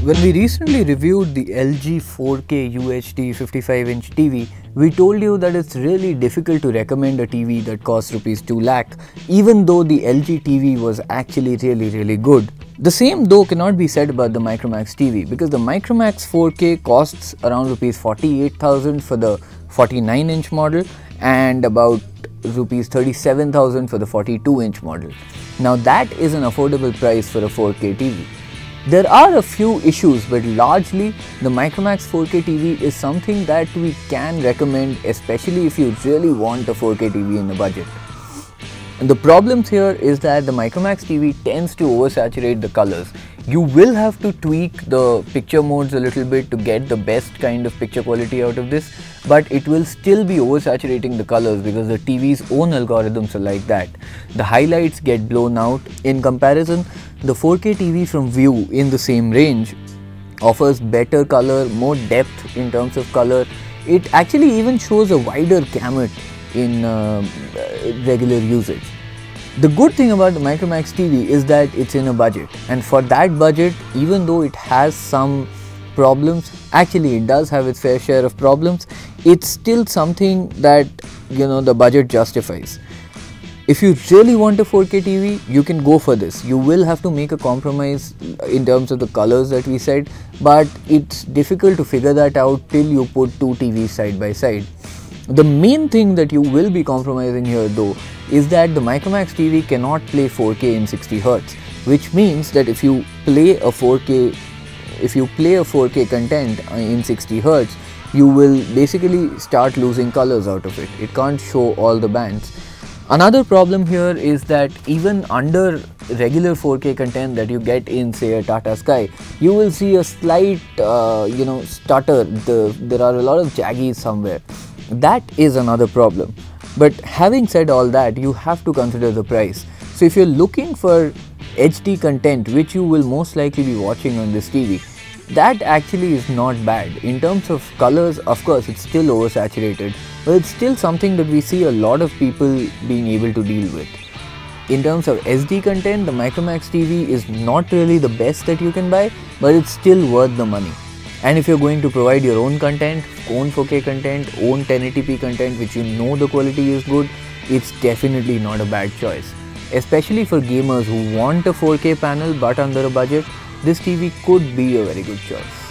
When we recently reviewed the LG 4K UHD 55-inch TV, we told you that it's really difficult to recommend a TV that costs Rs 2 lakh, even though the LG TV was actually really good. The same though cannot be said about the Micromax TV, because the Micromax 4K costs around Rs 48,000 for the 49-inch model and about Rs 37,000 for the 42-inch model. Now that is an affordable price for a 4K TV. There are a few issues, but largely the Micromax 4K TV is something that we can recommend, especially if you really want a 4K TV in the budget. And the problems here is that the Micromax TV tends to oversaturate the colors. You will have to tweak the picture modes a little bit to get the best kind of picture quality out of this, but it will still be oversaturating the colors because the TV's own algorithms are like that. The highlights get blown out. In comparison, the 4K TV from View in the same range offers better color, more depth in terms of color. It actually even shows a wider gamut in regular usage. The good thing about the Micromax TV is that it's in a budget, and for that budget, even though it has some problems, actually it does have its fair share of problems, it's still something that the budget justifies. If you really want a 4K TV, you can go for this. You will have to make a compromise in terms of the colors that we said, but it's difficult to figure that out till you put two TVs side by side. The main thing that you will be compromising here though is that the Micromax TV cannot play 4K in 60 Hz, which means that if you play a 4K content in 60 Hz, you will basically start losing colors out of it. It can't show all the bands. Another problem here is that even under regular 4K content that you get in, say, a Tata Sky, you will see a slight stutter. There are a lot of jaggies somewhere. That is another problem. But having said all that, you have to consider the price. So if you're looking for HD content, which you will most likely be watching on this TV, that actually is not bad. In terms of colors, of course, it's still oversaturated, but it's still something that we see a lot of people being able to deal with. In terms of SD content, the Micromax TV is not really the best that you can buy, but it's still worth the money. And if you're going to provide your own content, own 4K content, own 1080p content, which you know the quality is good, it's definitely not a bad choice. Especially for gamers who want a 4K panel but under a budget, this TV could be a very good choice.